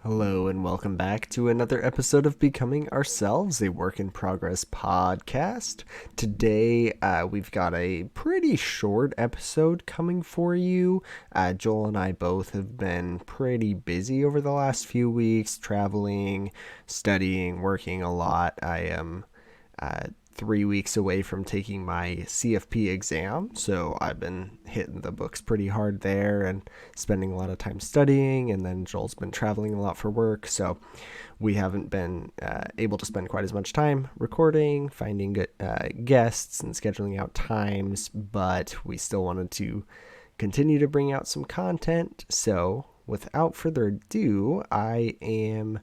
Hello and welcome back to another episode of Becoming Ourselves, a work in progress podcast. Today, we've got a pretty short episode coming for you. Joel and I both have been pretty busy over the last few weeks, traveling, studying, working a lot. I am 3 weeks away from taking my CFP exam, so I've been hitting the books pretty hard there and spending a lot of time studying. And then Joel's been traveling a lot for work, so we haven't been able to spend quite as much time recording, finding good guests, and scheduling out times. But we still wanted to continue to bring out some content. So without further ado, I am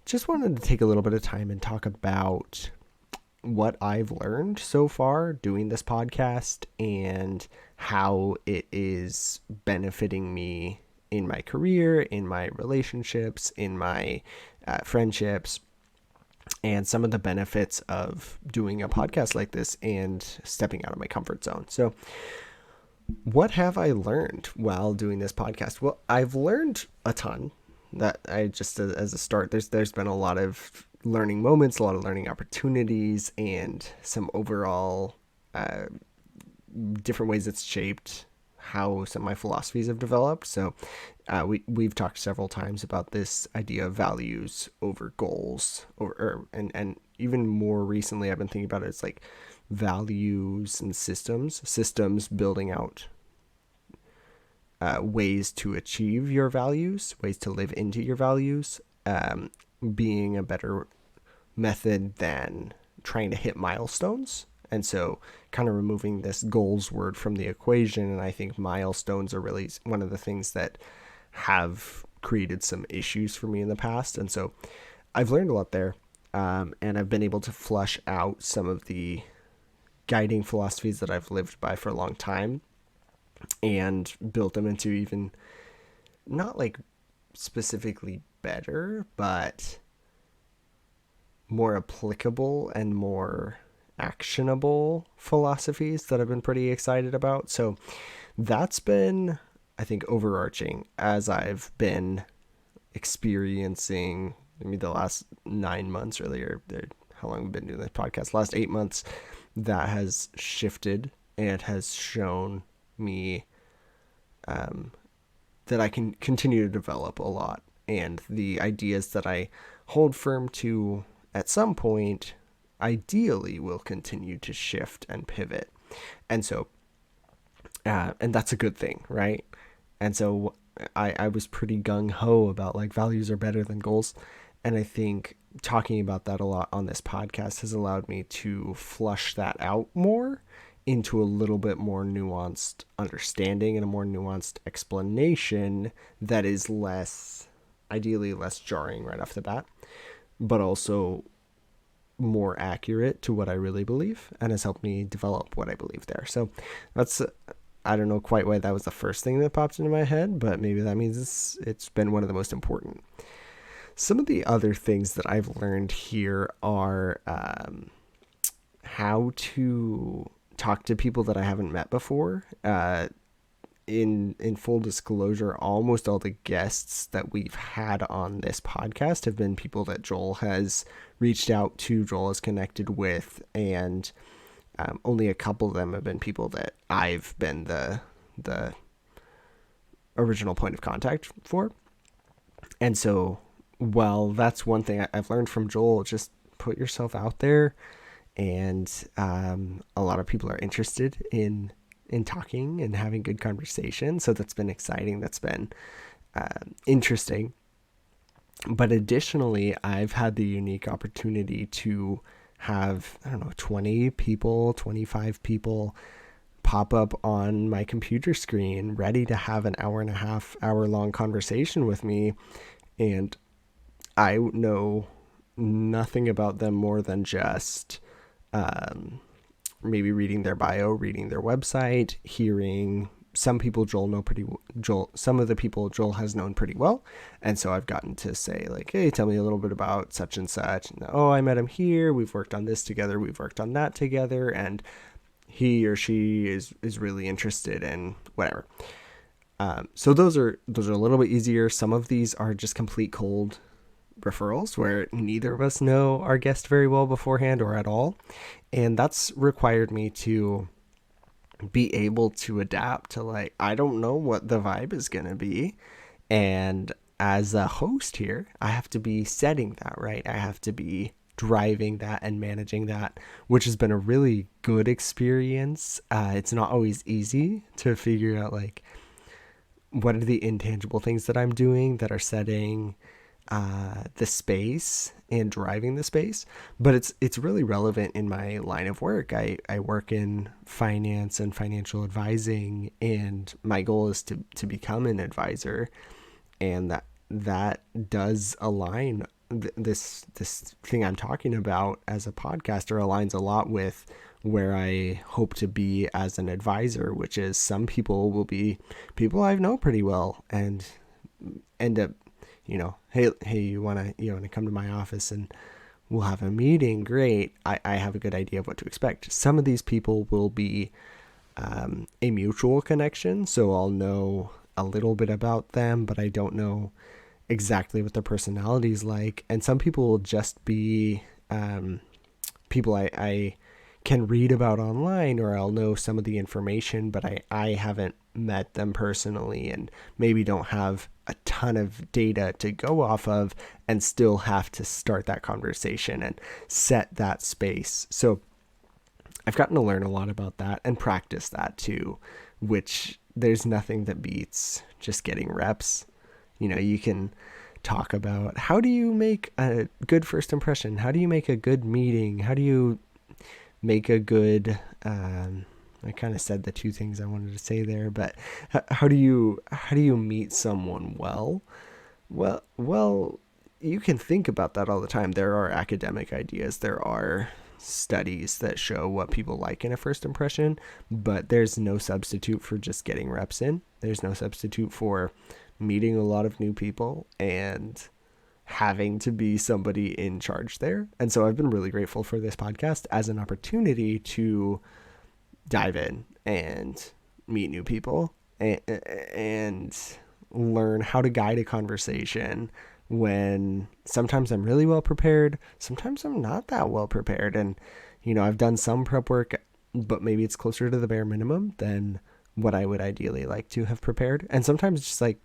just wanted to take a little bit of time and talk about what I've learned so far doing this podcast and how it is benefiting me in my career, in my relationships, in my friendships, and some of the benefits of doing a podcast like this and stepping out of my comfort zone. So, what have I learned while doing this podcast? Well, I've learned a ton. That I just as a start, there's been a lot of learning moments, a lot of learning opportunities, and some overall different ways it's shaped how some of my philosophies have developed. So we've talked several times about this idea of values over goals, and even more recently I've been thinking about it. It's like values and systems building out ways to achieve your values, ways to live into your values, being a better method than trying to hit milestones. And so kind of removing this goals word from the equation. And I think milestones are really one of the things that have created some issues for me in the past. And so I've learned a lot there. And I've been able to flush out some of the guiding philosophies that I've lived by for a long time and built them into even not like specifically better, but more applicable and more actionable philosophies that I've been pretty excited about. So that's been, I think, overarching as I've been experiencing maybe the last 9 months, really, or how long we've been doing this podcast, last 8 months, that has shifted and has shown me that I can continue to develop a lot. And the ideas that I hold firm to at some point ideally will continue to shift and pivot. And so, and that's a good thing, right? And so I was pretty gung-ho about like values are better than goals. And I think talking about that a lot on this podcast has allowed me to flush that out more into a little bit more nuanced understanding and a more nuanced explanation that is ideally less jarring right off the bat, but also more accurate to what I really believe and has helped me develop what I believe there. So that's, I don't know quite why that was the first thing that popped into my head, but maybe that means it's been one of the most important. Some of the other things that I've learned here are how to talk to people that I haven't met before. In full disclosure, almost all the guests that we've had on this podcast have been people that Joel has reached out to, Joel has connected with, and only a couple of them have been people that I've been the original point of contact for. And so, while that's one thing I've learned from Joel, just put yourself out there, and a lot of people are interested in talking and having good conversation. So that's been exciting. That's been interesting. But additionally, I've had the unique opportunity to have, 20 people, 25 people pop up on my computer screen ready to have an hour long conversation with me. And I know nothing about them more than just maybe reading their bio, reading their website, hearing some people some of the people Joel has known pretty well. And so I've gotten to say like, hey, tell me a little bit about such and such. And, oh, I met him here. We've worked on this together. We've worked on that together. And he or she is really interested in whatever. So those are a little bit easier. Some of these are just complete cold referrals where neither of us know our guest very well beforehand or at all. And that's required me to be able to adapt to, like, I don't know what the vibe is going to be. And as a host here, I have to be setting that, right? I have to be driving that and managing that, which has been a really good experience. It's not always easy to figure out, like, what are the intangible things that I'm doing that are setting the space and driving the space, but it's really relevant in my line of work. I work in finance and financial advising, and my goal is to become an advisor, and that does align. This thing I'm talking about as a podcaster aligns a lot with where I hope to be as an advisor, which is some people will be people I know pretty well and end up, hey, you want to come to my office and we'll have a meeting. Great. I have a good idea of what to expect. Some of these people will be a mutual connection, so I'll know a little bit about them, but I don't know exactly what their personality is like. And some people will just be people I can read about online, or I'll know some of the information, but I haven't met them personally and maybe don't have a ton of data to go off of, and still have to start that conversation and set that space. So I've gotten to learn a lot about that and practice that too, which there's nothing that beats just getting reps. You can talk about, how do you make a good first impression? How do you make a good meeting? How do you make a good, I kind of said the two things I wanted to say there, but how do you meet someone well? Well, you can think about that all the time. There are academic ideas. There are studies that show what people like in a first impression, but there's no substitute for just getting reps in. There's no substitute for meeting a lot of new people and having to be somebody in charge there. And so I've been really grateful for this podcast as an opportunity to dive in and meet new people and learn how to guide a conversation when sometimes I'm really well prepared, sometimes I'm not that well prepared. And, I've done some prep work, but maybe it's closer to the bare minimum than what I would ideally like to have prepared. And sometimes just like,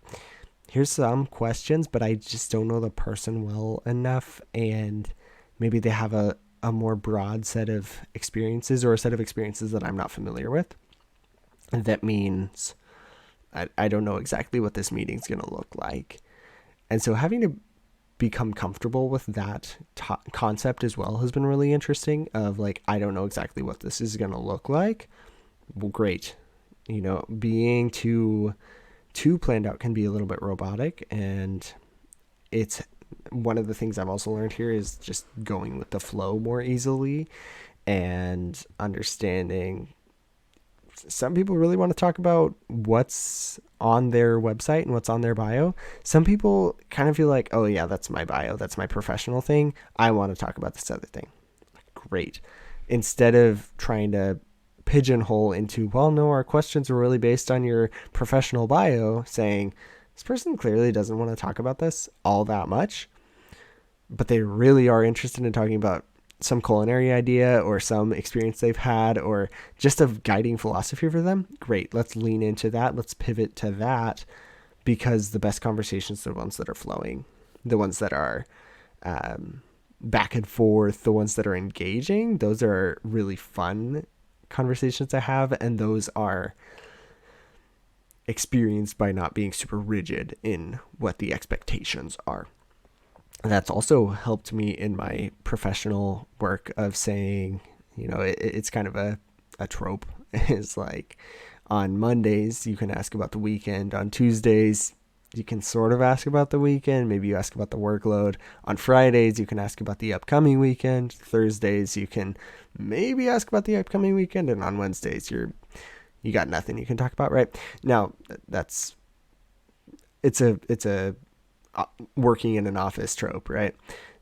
here's some questions, but I just don't know the person well enough. And maybe they have a more broad set of experiences, or a set of experiences that I'm not familiar with. That means I don't know exactly what this meeting's going to look like. And so having to become comfortable with that concept as well has been really interesting, of like, I don't know exactly what this is going to look like. Well, great. Being too planned out can be a little bit robotic, and it's one of the things I've also learned here is just going with the flow more easily and understanding some people really want to talk about what's on their website and what's on their bio. Some people kind of feel like, oh yeah, that's my bio. That's my professional thing. I want to talk about this other thing. Great. Instead of trying to pigeonhole into, well, no, our questions are really based on your professional bio, saying this person clearly doesn't want to talk about this all that much, but they really are interested in talking about some culinary idea or some experience they've had, or just a guiding philosophy for them. Great. Let's lean into that. Let's pivot to that, because the best conversations are the ones that are flowing, the ones that are back and forth, the ones that are engaging. Those are really fun conversations to have, and those are experienced by not being super rigid in what the expectations are. That's also helped me in my professional work of saying, it's kind of a trope. It's like, on Mondays, you can ask about the weekend. On Tuesdays, you can sort of ask about the weekend. Maybe you ask about the workload. On Fridays, you can ask about the upcoming weekend. Thursdays, you can maybe ask about the upcoming weekend. And on Wednesdays, you got nothing you can talk about, right? Now, it's a working in an office trope, right?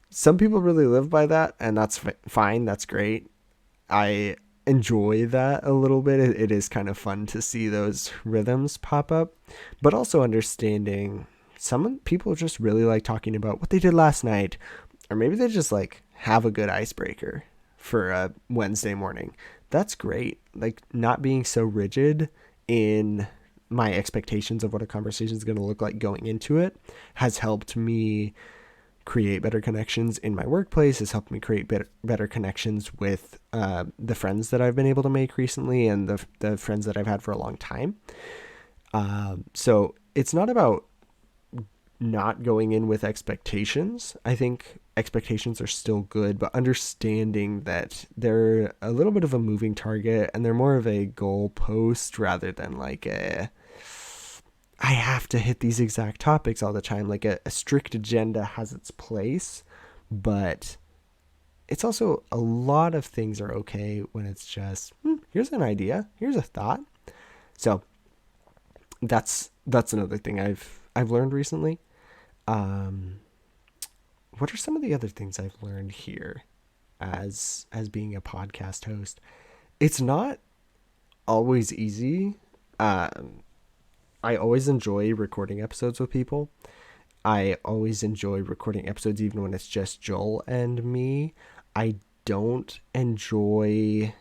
Some people really live by that, and that's fine. That's great. I enjoy that a little bit. It is kind of fun to see those rhythms pop up, but also understanding some people just really like talking about what they did last night, or maybe they just like have a good icebreaker for a Wednesday morning. That's great. Like not being so rigid in my expectations of what a conversation is going to look like going into it has helped me create better connections in my workplace, has helped me create better connections with the friends that I've been able to make recently and the friends that I've had for a long time. So it's not about not going in with expectations. I think expectations are still good, but understanding that they're a little bit of a moving target and they're more of a goalpost rather than like I have to hit these exact topics all the time. Like a strict agenda has its place, but it's also a lot of things are okay when it's just here's an idea, here's a thought. So that's another thing I've learned recently. Um, what are some of the other things I've learned here as being a podcast host? It's not always easy. I always enjoy recording episodes with people. I always enjoy recording episodes even when it's just Joel and me. I don't enjoy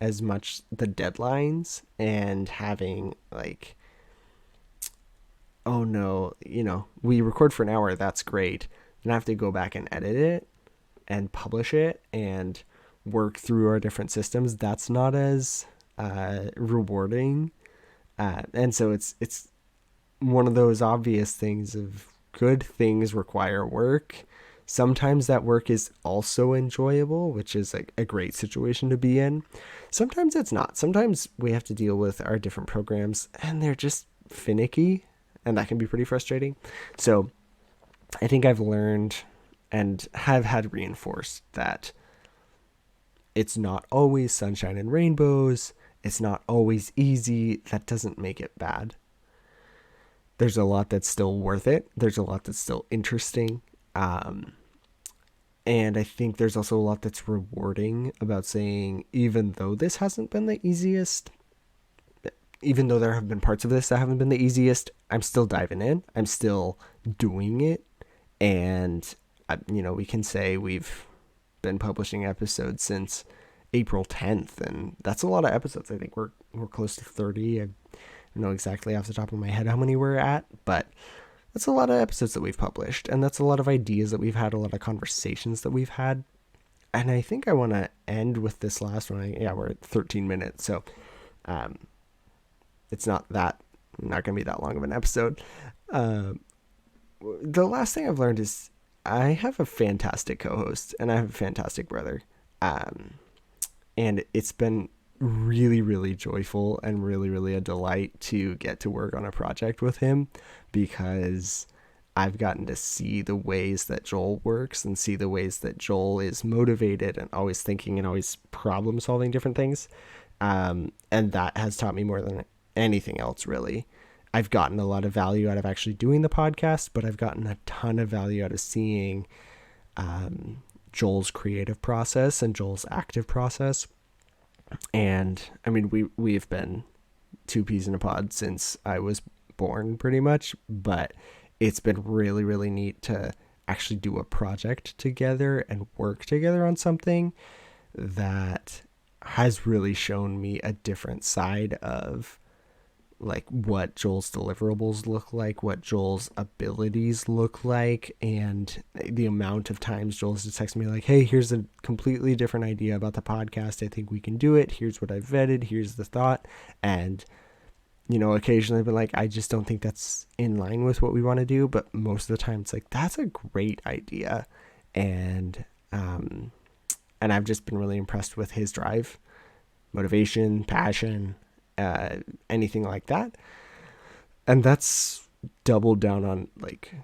as much the deadlines and having like, oh no, we record for an hour, that's great. Then I have to go back and edit it and publish it and work through our different systems. That's not as rewarding. And so it's one of those obvious things of good things require work. Sometimes that work is also enjoyable, which is like a great situation to be in. Sometimes it's not. Sometimes we have to deal with our different programs and they're just finicky, and that can be pretty frustrating. So I think I've learned and have had reinforced that it's not always sunshine and rainbows. It's not always easy. That doesn't make it bad. There's a lot that's still worth it. There's a lot that's still interesting. And I think there's also a lot that's rewarding about saying, even though this hasn't been the easiest, even though there have been parts of this that haven't been the easiest, I'm still diving in. I'm still doing it. And, we can say we've been publishing episodes since April 10th. And that's a lot of episodes. I think we're close to 30. I don't know exactly off the top of my head how many we're at, but that's a lot of episodes that we've published. And that's a lot of ideas that we've had, a lot of conversations that we've had. And I think I want to end with this last one. We're at 13 minutes. So, it's not going to be that long of an episode. The last thing I've learned is I have a fantastic co-host and I have a fantastic brother. And it's been really, really joyful and really, really a delight to get to work on a project with him, because I've gotten to see the ways that Joel works and see the ways that Joel is motivated and always thinking and always problem solving different things. And that has taught me more than anything else, really. I've gotten a lot of value out of actually doing the podcast, but I've gotten a ton of value out of seeing Joel's creative process and Joel's active process. And I mean, we've been two peas in a pod since I was born, pretty much, but it's been really, really neat to actually do a project together and work together on something that has really shown me a different side of like what Joel's deliverables look like, what Joel's abilities look like, and the amount of times Joel's just texted me like, hey, here's a completely different idea about the podcast. I think we can do it. Here's what I've vetted. Here's the thought. And, occasionally I've been like, I just don't think that's in line with what we want to do. But most of the time it's like, that's a great idea. And I've just been really impressed with his drive, motivation, passion, anything like that. And that's doubled down on like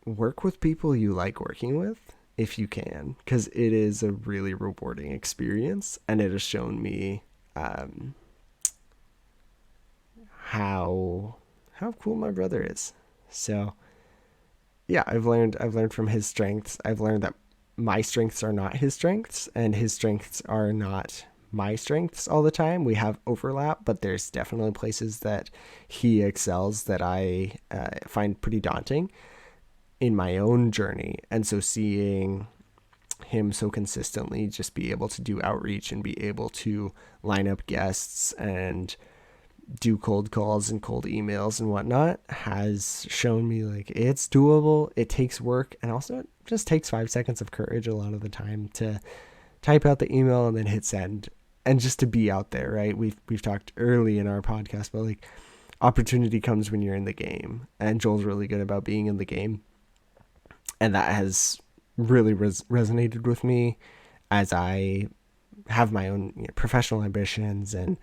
work with people you like working with if you can, because it is a really rewarding experience, and it has shown me how cool my brother is. So yeah, I've learned from his strengths. I've learned that my strengths are not his strengths and his strengths are not my strengths all the time. We have overlap, but there's definitely places that he excels that I find pretty daunting in my own journey. And so seeing him so consistently just be able to do outreach and be able to line up guests and do cold calls and cold emails and whatnot has shown me like it's doable. It takes work, and also it just takes 5 seconds of courage a lot of the time to type out the email and then hit send, and just to be out there, right? We've talked early in our podcast about like opportunity comes when you're in the game, and Joel's really good about being in the game, and that has really resonated with me as I have my own professional ambitions and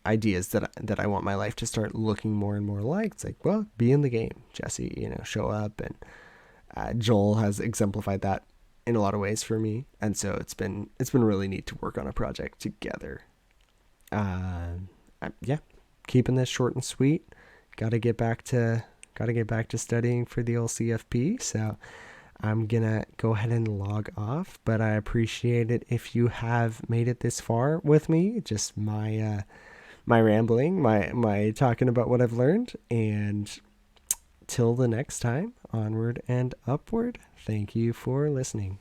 ideas that I want my life to start looking more and more like. It's like, well, be in the game, Jesse. Show up, and Joel has exemplified that in a lot of ways for me, and so it's been really neat to work on a project together. Yeah, keeping this short and sweet. Got to get back to studying for the old CFP. So I'm gonna go ahead and log off, but I appreciate it if you have made it this far with me. Just my rambling, my talking about what I've learned, and till the next time, onward and upward. Thank you for listening.